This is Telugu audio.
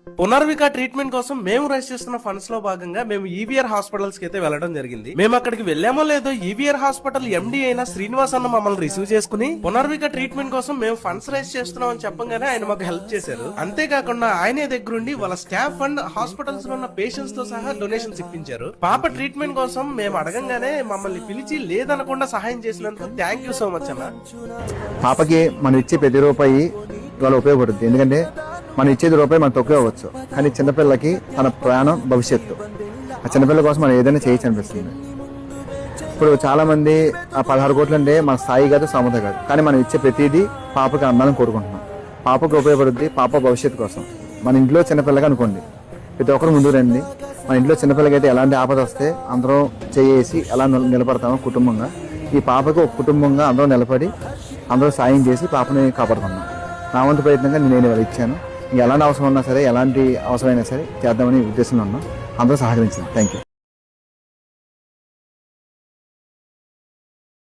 పునర్విక ట్రీట్మెంట్ కోసం మేము రైజ్ చేస్తున్న ఫండ్స్ లో భాగంగా మేము ఈవీఆర్ హాస్పిటల్స్ కి అయితే వెళ్ళడం జరిగింది. మేము అక్కడికి వెళ్ళామో లేదో ఈవీఆర్ హాస్పిటల్ ఎండి అయిన శ్రీనివాస్ అన్న మమ్మల్ని రిసీవ్ చేసుకుని పునర్విక ట్రీట్మెంట్ కోసం మేము ఫండ్స్ రైజ్ చేస్తున్నాం అని చెప్పగానే ఆయన మాకు హెల్ప్ చేశారు. అంతేకాకుండా ఆయనే దగ్గరుండి వాళ్ళ స్టాఫ్ అండ్ హాస్పిటల్స్ లో ఉన్న పేషెంట్స్ తో సహా డొనేషన్స్ ఇప్పించారు. పాప ట్రీట్మెంట్ కోసం మేము అడగంగానే మమ్మల్ని పిలిచి లేదనకుండా సహాయం చేసినందుకు థ్యాంక్ యూ సో మచ్ అన్న. పాపకి మనం ఇచ్చే ప్రతి రూపాయి ఇవాళ ఉపయోగపడుతుంది. ఎందుకంటే మనం ఇచ్చేది రూపాయి మనం తక్కువ అవ్వచ్చు, కానీ చిన్నపిల్లకి తన ప్రాణం భవిష్యత్తు. ఆ చిన్నపిల్లల కోసం మనం ఏదైనా చేయొచ్చు అనిపిస్తుంది. ఇప్పుడు చాలా మంది ఆ 16 కోట్లు అంటే మన స్థాయి కాదు, సమత కాదు, కానీ మనం ఇచ్చే ప్రతిదీ పాపకి అందాలని కోరుకుంటున్నాం. పాపకు ఉపయోగపడుద్ది, పాప భవిష్యత్తు కోసం. మన ఇంట్లో చిన్నపిల్లగా అనుకోండి, ప్రతి ఒక్కరు ముందు రండి. మన ఇంట్లో చిన్నపిల్లకైతే ఎలాంటి ఆపద వస్తే అందరం చేసి ఎలా నిలబడతామో కుటుంబంగా, ఈ పాపకు ఒక కుటుంబంగా అందరూ నిలబడి అందరూ సాయం చేసి పాపని కాపాడుకున్నాం. నా వంతు ప్రయత్నంగా నేను ఇవాళ ఇచ్చాను. ఎలాంటి అవసరం ఉన్నా సరే, ఎలాంటి అవసరమైనా సరే చేద్దామని ఉద్దేశంలో ఉన్నాం. అందరూ సహకరించింది. Thank you.